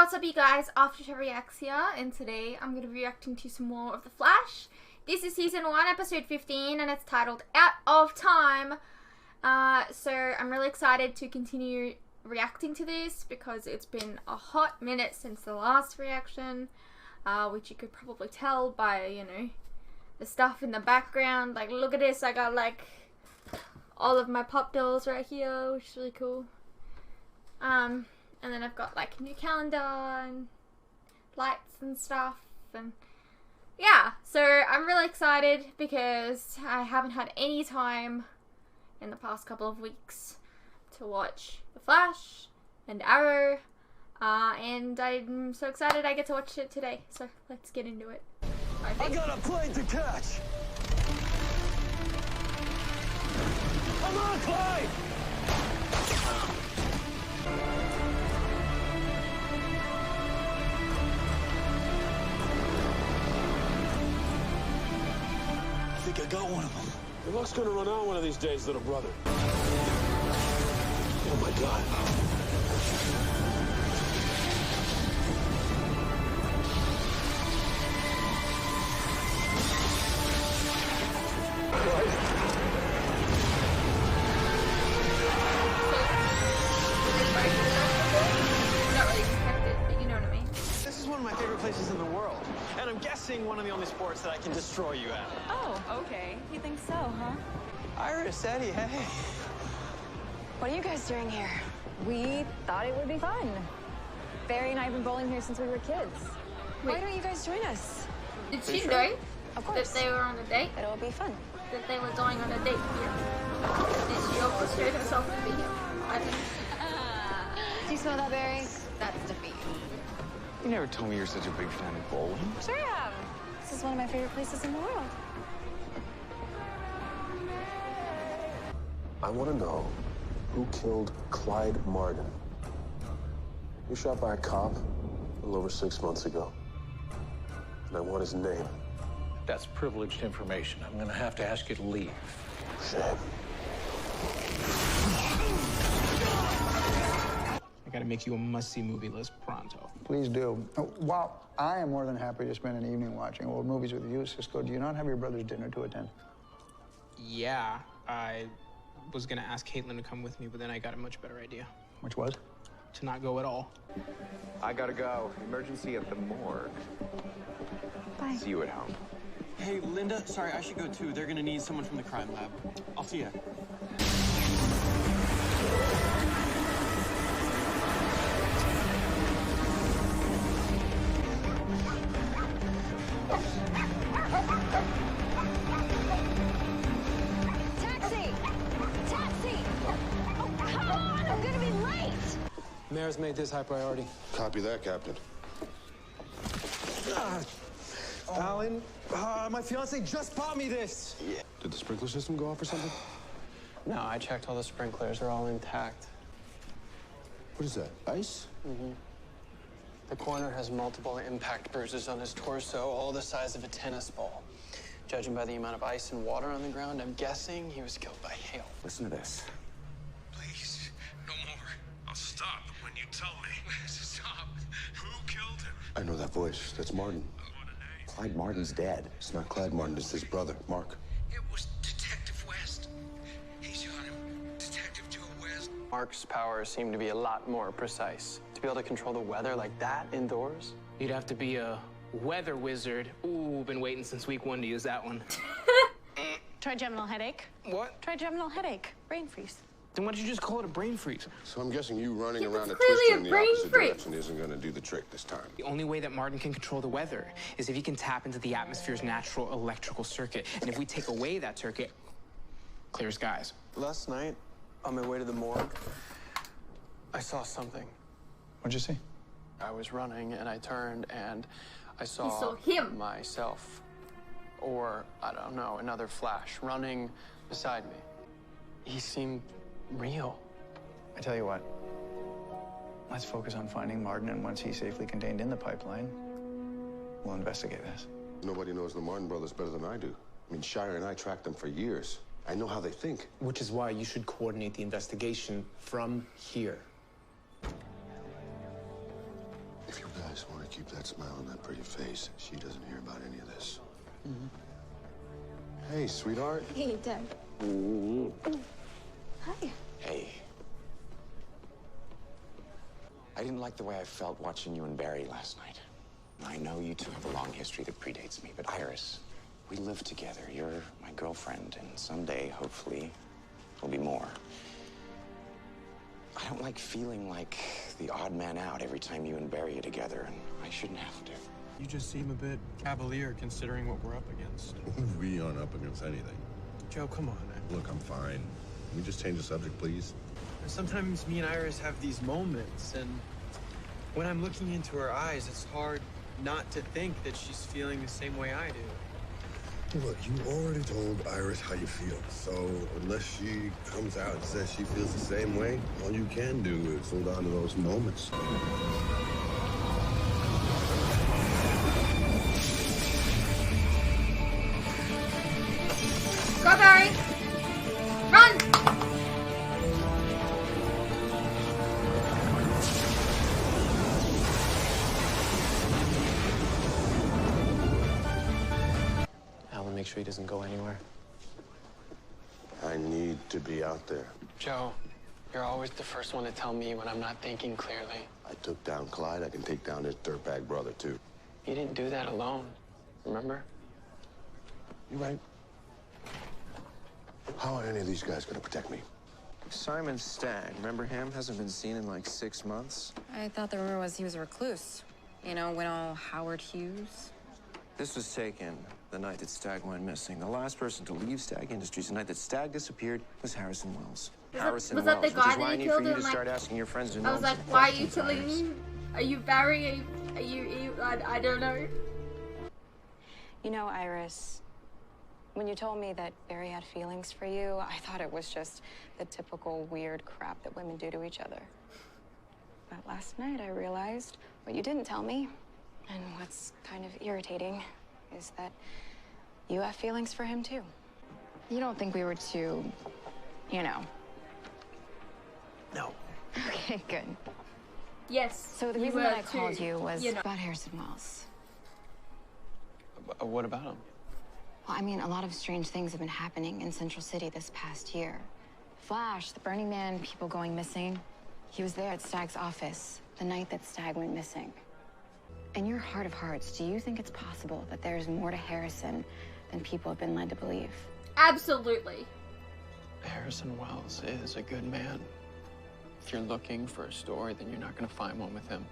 what's up you guys, After Reacts here, and today I'm going to be reacting to some more of The Flash. This is season 1 episode 15 and it's titled Out of Time. So I'm really excited to continue reacting to this because it's been a hot minute since the last reaction, which you could probably tell by, you know, the stuff in the background. Like, look at this, I got like all of my pop dolls right here, which is really cool. And then I've got like a new calendar and lights and stuff, and yeah, so I'm really excited because I haven't had any time in the past couple of weeks to watch The Flash and Arrow, and I'm so excited I get to watch it today, so let's get into it. I got a plane to catch! Come on, Clyde! I think I got one of them. Your luck's gonna run out one of these days, little brother. Oh my God. Not really expected, but you know what I mean. This is one of my favorite places in the world. And I'm guessing one of the only sports that I can destroy you at. Oh, okay. You think so, huh? Iris, Eddie, hey. What are you guys doing here? We thought it would be fun. Barry and I have been bowling here since we were kids. Why don't you guys join us? Did she know Of course. that they were on a date? It'll be fun. That they were going on a date here? Did she orchestrate herself to be here? I think. Do you smell that, Barry? That's defeat. You never told me you're such a big fan of bowling. Sure am. This is one of my favorite places in the world. I want to know who killed Clyde Martin. He was shot by a cop a little over 6 months ago. And I want his name. That's privileged information. I'm gonna have to ask you to leave. Shame. I gotta make you a must-see movie list pronto. Please do. While I am more than happy to spend an evening watching old movies with you, CISCO, do you not have your brother's dinner to attend? Yeah, I was gonna ask Caitlin to come with me, but then I got a much better idea. Which was? To not go at all. I gotta go. Emergency at the morgue. Bye. See you at home. Hey, Linda, sorry, I should go too. They're gonna need someone from the crime lab. I'll see ya. Taxi! Taxi! Oh, come on! I'm gonna be late! Mayor's made this high priority. Copy that, Captain. Alan, my fiance just bought me this. Yeah. Did the sprinkler system go off or something? No, I checked all the sprinklers are all intact. What is that, ice? The coroner has multiple impact bruises on his torso, all the size of a tennis ball. Judging by the amount of ice and water on the ground, I'm guessing he was killed by hail. Listen to this. Please, no more. I'll stop when you tell me. Stop. Who killed him? I know that voice. That's Martin. I want a name. Clyde Martin's dead. It's not Clyde Martin, it's his brother, Mark. It was Detective West. He's on him. Detective Joe West. Mark's powers seem to be a lot more precise. To be able to control the weather like that indoors? You'd have to be a weather wizard. Ooh, been waiting since week 1 to use that one. Trigeminal headache. What? Trigeminal headache. Brain freeze. Then why don't you just call it a brain freeze? So I'm guessing you running He was around a clearly twister a in the brain opposite freak. direction isn't going to do the trick this time. The only way that Martin can control the weather is if he can tap into the atmosphere's natural electrical circuit. And if we take away that circuit, clear skies. Last night, on my way to the morgue, I saw something. What'd you see? I was running and I turned and I saw, saw him. myself. Or, I don't know, another Flash running beside me. He seemed real. I tell you what. Let's focus on finding Martin, and once he's safely contained in the pipeline, we'll investigate this. Nobody knows the Martin brothers better than I do. I mean, Shire and I tracked them for years. I know how they think. Which is why you should coordinate the investigation from here. If just want to keep that smile on that pretty face. She doesn't hear about any of this. Hey, sweetheart. Hey, Dad. Hi. Hey. I didn't like the way I felt watching you and Barry last night. I know you two have a long history that predates me, but Iris, we live together. You're my girlfriend, and someday, hopefully, we'll be more. I don't like feeling like the odd man out every time you and Barry are together, and I shouldn't have to. You just seem a bit cavalier considering what we're up against. We aren't up against anything. Joe, come on. Look, I'm fine. Can we just change the subject, please? Sometimes me and Iris have these moments, and when I'm looking into her eyes, it's hard not to think that she's feeling the same way I do. Look, you already told Iris how you feel, so unless she comes out and says she feels the same way, all you can do is hold on to those moments. Go, Barry! Run! Alan, make sure he doesn't go anywhere. I need to be out there. Joe, you're always the first one to tell me when I'm not thinking clearly. I took down Clyde, I can take down his dirtbag brother, too. You didn't do that alone, remember? You're right. How are any of these guys gonna protect me? Simon Stagg, remember him? Hasn't been seen in like 6 months. I thought the rumor was he was a recluse. You know, when all Howard Hughes. This was taken the night that Stagg went missing. The last person to leave Stagg Industries the night that Stagg disappeared was Harrison Wells. Was that the guy that you killed you him? to start asking your friends to know. I was like, why are you killing me? Are you Barry? Are you I don't know. You know, Iris, when you told me that Barry had feelings for you, I thought it was just the typical weird crap that women do to each other. But last night I realized what you didn't tell me, and what's kind of irritating is that you have feelings for him too. You don't think we were too, you know. No. Okay, good. Yes. So the you reason were that I called too, you was you know. about Harrison Wells. What about him? Well, I mean, a lot of strange things have been happening in Central City this past year. Flash, the Burning Man, people going missing. He was there at Stagg's office the night that Stagg went missing. In your heart of hearts, do you think it's possible that there's more to Harrison than people have been led to believe? Absolutely. Harrison Wells is a good man. If you're looking for a story, then you're not going to find one with him.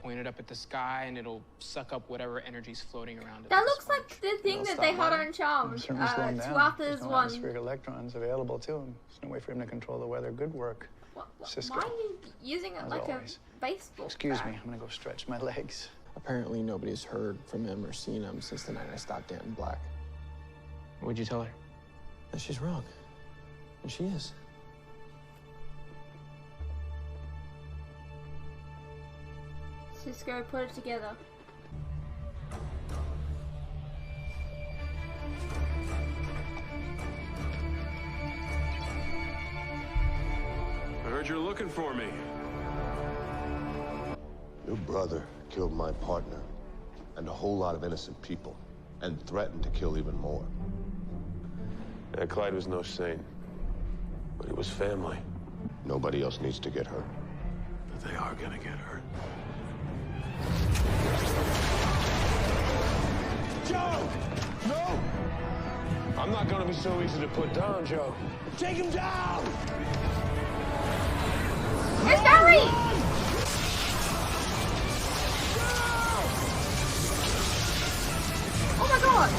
Point it up at the sky and it'll suck up whatever energy's floating around it. That looks like the thing that they had on Charmed. Certainly slowing down. Tuatha's There's no one. atmospheric electrons available to him. There's no way for him to control the weather. Good work, CISCO. Why are you using it As like always. a baseball Excuse bat? me, I'm gonna go stretch my legs. Apparently nobody's heard from him or seen him since the night I stopped Aunt in Black. What'd you tell her? And she's wrong. And she is. CISCO, put it together. I heard you're looking for me. Your brother killed my partner and a whole lot of innocent people and threatened to kill even more. Yeah, Clyde was no saint, but he was family. Nobody else needs to get hurt. But they are gonna get hurt. Joe! No! I'm not gonna be so easy to put down, Joe. Take him down! Where's Barry? Oh my god!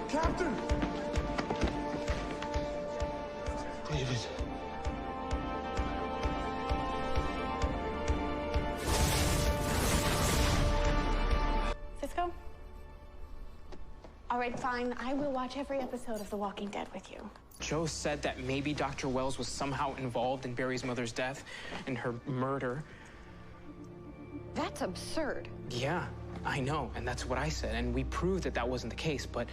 Captain! David. CISCO? All right, fine. I will watch every episode of The Walking Dead with you. Joe said that maybe Dr. Wells was somehow involved in Barry's mother's death and her murder. That's absurd. Yeah. I know, and that's what I said, and we proved that that wasn't the case, but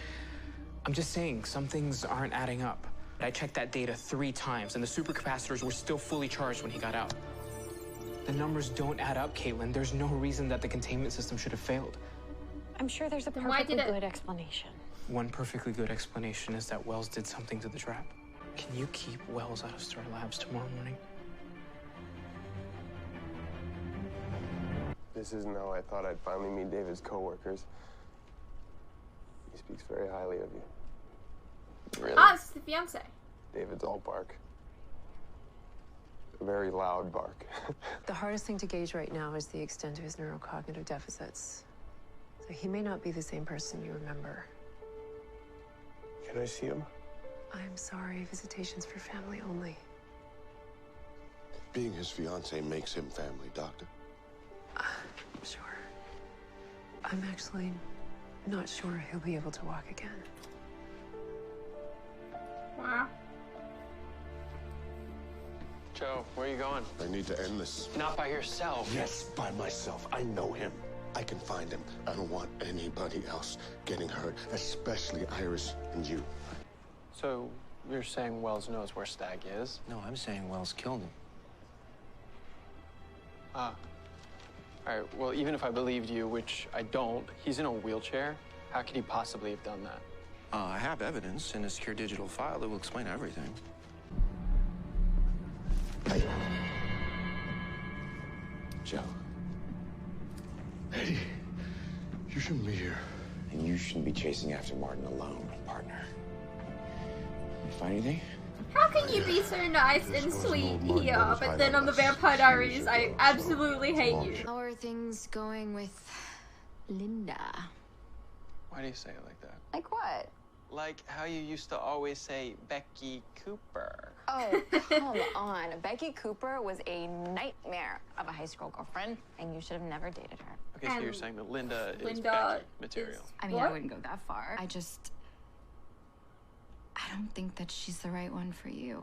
I'm just saying, some things aren't adding up. I checked that data 3 times, and the supercapacitors were still fully charged when he got out. The numbers don't add up, Caitlin. There's no reason that the containment system should have failed. I'm sure there's a Then why perfectly did it- good explanation. One perfectly good explanation is that Wells did something to the trap. Can you keep Wells out of Star Labs tomorrow morning? This isn't how I thought I'd finally meet David's coworkers. He speaks very highly of you. Really? Ah, it's the fiance. David's all bark. A very loud bark. The hardest thing to gauge right now is the extent of his neurocognitive deficits. So he may not be the same person you remember. Can I see him? I'm sorry, visitations for family only. Being his fiance makes him family, Doctor. Sure. I'm actually not sure he'll be able to walk again. Wow. Joe, where are you going? I need to end this. Not by yourself. Yes, by myself. I know him. I can find him. I don't want anybody else getting hurt, especially Iris and you. So, you're saying Wells knows where Stag is? No, I'm saying Wells killed him. Ah. All right, well, even if I believed you, which I don't, he's in a wheelchair. How could he possibly have done that? I have evidence in a secure digital file that will explain everything. Joe. Eddie, you shouldn't be here. And you shouldn't be chasing after Martin alone, partner. You find anything? How can you be so nice and sweet here, but then on the Vampire Diaries, I absolutely hate you? How are things going with Linda? Why do you say it like that? Like what? Like how you used to always say Becky Cooper. Oh, come on. Becky Cooper was a nightmare of a high school girlfriend, and you should have never dated her. Okay, so you're saying that Linda is Linda Becky material. I mean, I wouldn't go that far. I don't think that she's the right one for you.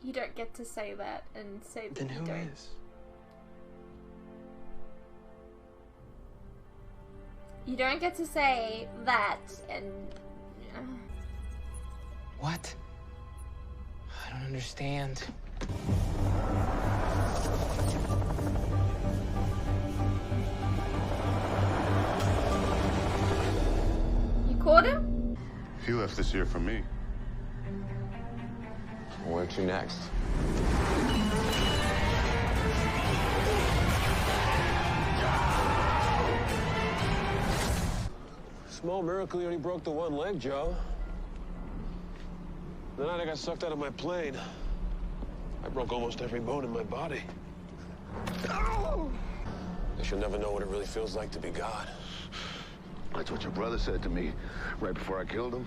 You don't get to say that and say that Then you who don't. is? You don't get to say that and... What? I don't understand. You caught him? He left this here for me. Where to next? Small miracle you only broke the one leg, Joe. The night I got sucked out of my plane, I broke almost every bone in my body. Ow! Guess you'll never know what it really feels like to be God. That's what your brother said to me right before I killed him.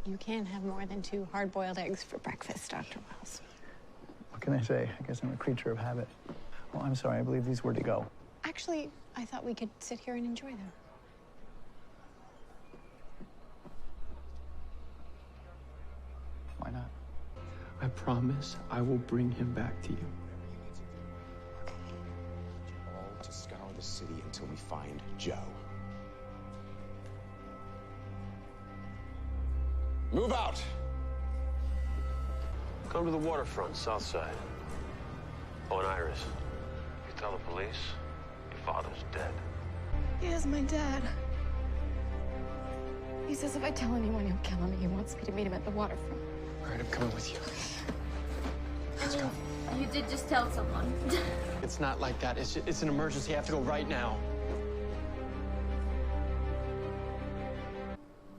You can't have more than 2 hard-boiled eggs for breakfast, Dr. Wells. What can I say? I guess I'm a creature of habit. Oh, I'm sorry. I believe these were to go. Actually, I thought we could sit here and enjoy them. Why not? I promise I will bring him back to you. All to scour the city until we find Joe. Move out! Come to the waterfront, south side. Oh, and Iris. You tell the police your father's dead. He is my dad. He says if I tell anyone, he'll kill me. He wants me to meet him at the waterfront. All right, I'm coming with you. Let's go. You did just tell someone. It's not like that. It's an emergency. I have to go right now.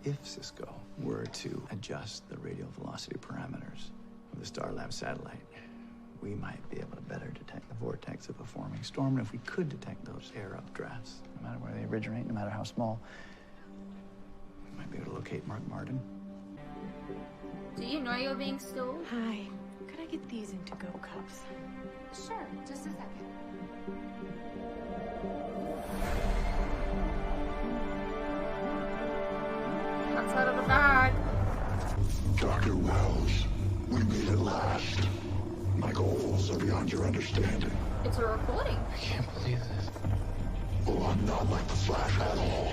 If CISCO were to adjust the radial velocity parameters of the Starlab satellite, we might be able to better detect the vortex of a forming storm. And if we could detect those air updrafts, no matter where they originate, no matter how small, we might be able to locate Mark Martin. Do you know you're being stalled? Hi. Could I get these in to-go cups? Sure, just a second. That's out of the bag. Dr. Wells, we made it last. My goals are beyond your understanding. It's a recording. I can't believe this. Oh, I'm not like the Flash at all.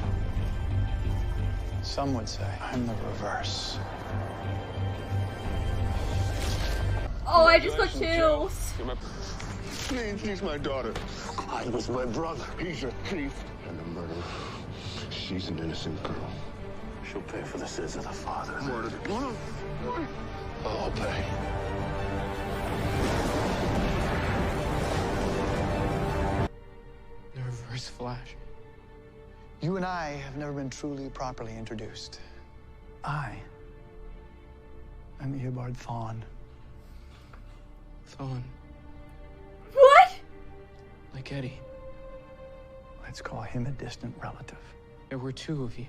Some would say I'm the reverse. Oh, I just got chills. Please, she's my daughter. Clyde was my brother. He's a thief and a murderer. She's an innocent girl. She'll pay for the sins of the father. Murdered. I'll pay. The reverse Flash. You and I have never been truly properly introduced. I'm Eobard Thawne. Thawne. What? Like Eddie. Let's call him a distant relative. There were two of you.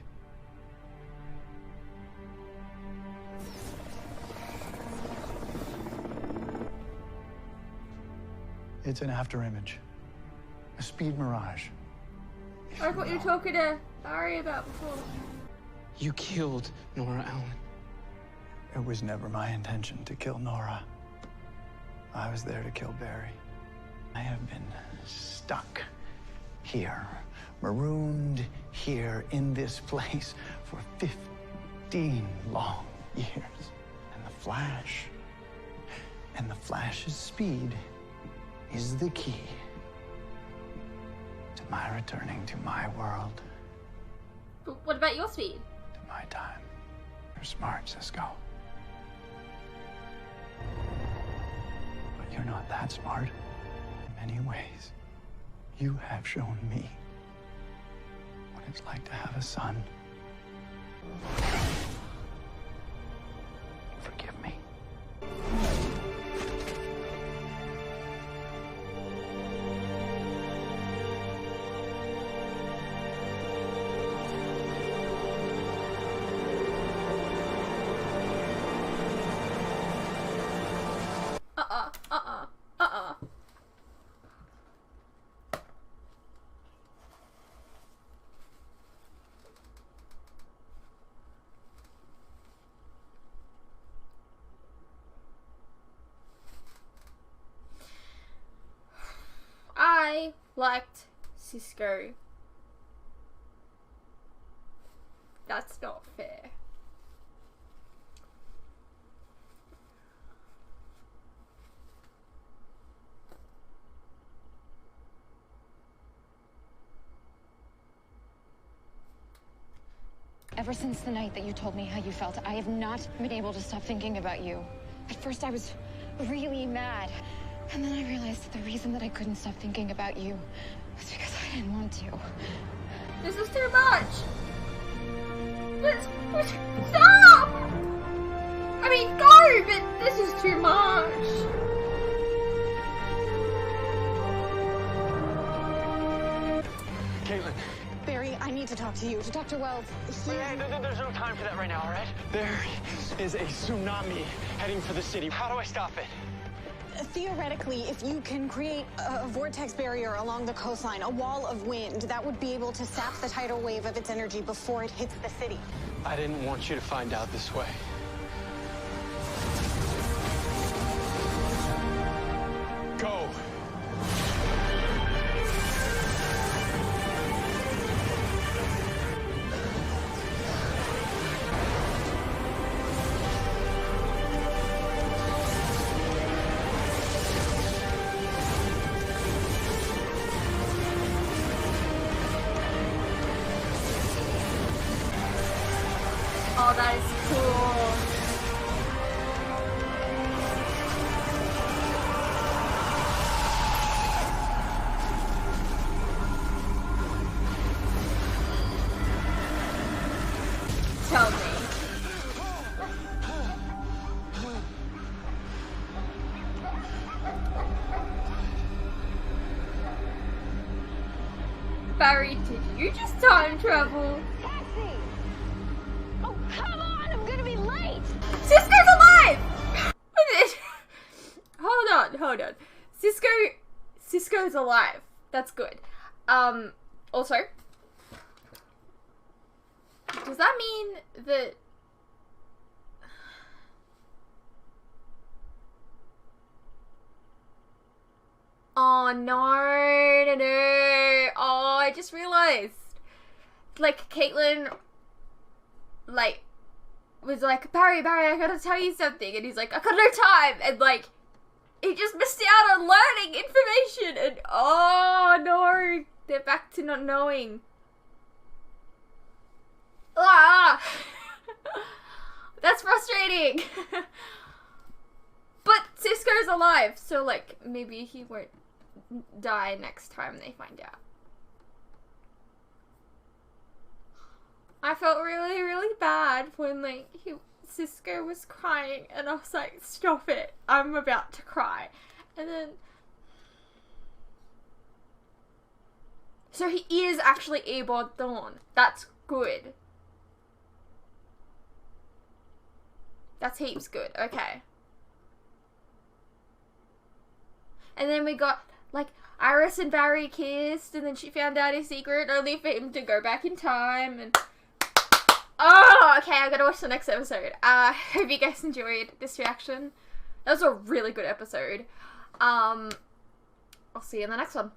It's an afterimage. A speed mirage. Like what you were talking to Barry about before. You killed Nora Allen. It was never my intention to kill Nora. I was there to kill Barry. I have been stuck here, marooned here in this place for 15 long years. And the Flash's speed is the key to my returning to my world. But what about your speed? To my time. You're smart, CISCO. But you're not that smart. In many ways, you have shown me what it's like to have a son. Forgive me. I liked CISCO. That's not fair. Ever since the night that you told me how you felt, I have not been able to stop thinking about you. At first, I was really mad. And then I realized that the reason that I couldn't stop thinking about you was because I didn't want to. This is too much. Stop! I mean, go, but this is too much. Caitlin. Barry, I need to talk to you. To Dr. Wells. Hey, there's no time for that right now, all right? There is a tsunami heading for the city. How do I stop it? Theoretically, if you can create a vortex barrier along the coastline, a wall of wind, that would be able to sap the tidal wave of its energy before it hits the city. I didn't want you to find out this way. Go. Oh, that is cool. Tell me. Barry, did you just time travel? Oh, come on! I'm gonna be late! CISCO's alive! Hold on. CISCO's alive. That's good. Also, does that mean that Oh, no, no, no. Oh, I just realized. Like, Caitlin, like, was like, Barry, I gotta tell you something. And he's like, I got no time. And, like, he just missed out on learning information. And, oh, no. They're back to not knowing. Ah! That's frustrating. But Cisco's alive, so like maybe he won't die next time they find out. I felt really, really bad when like Cisco was crying, and I was like, stop it, I'm about to cry. And then so he is actually Eobard Thawne. That's good. That's heaps good. Okay. And then we got, like, Iris and Barry kissed, and then she found out his secret, only for him to go back in time, and... Oh, okay, I gotta watch the next episode. Hope you guys enjoyed this reaction. That was a really good episode. I'll see you in the next one.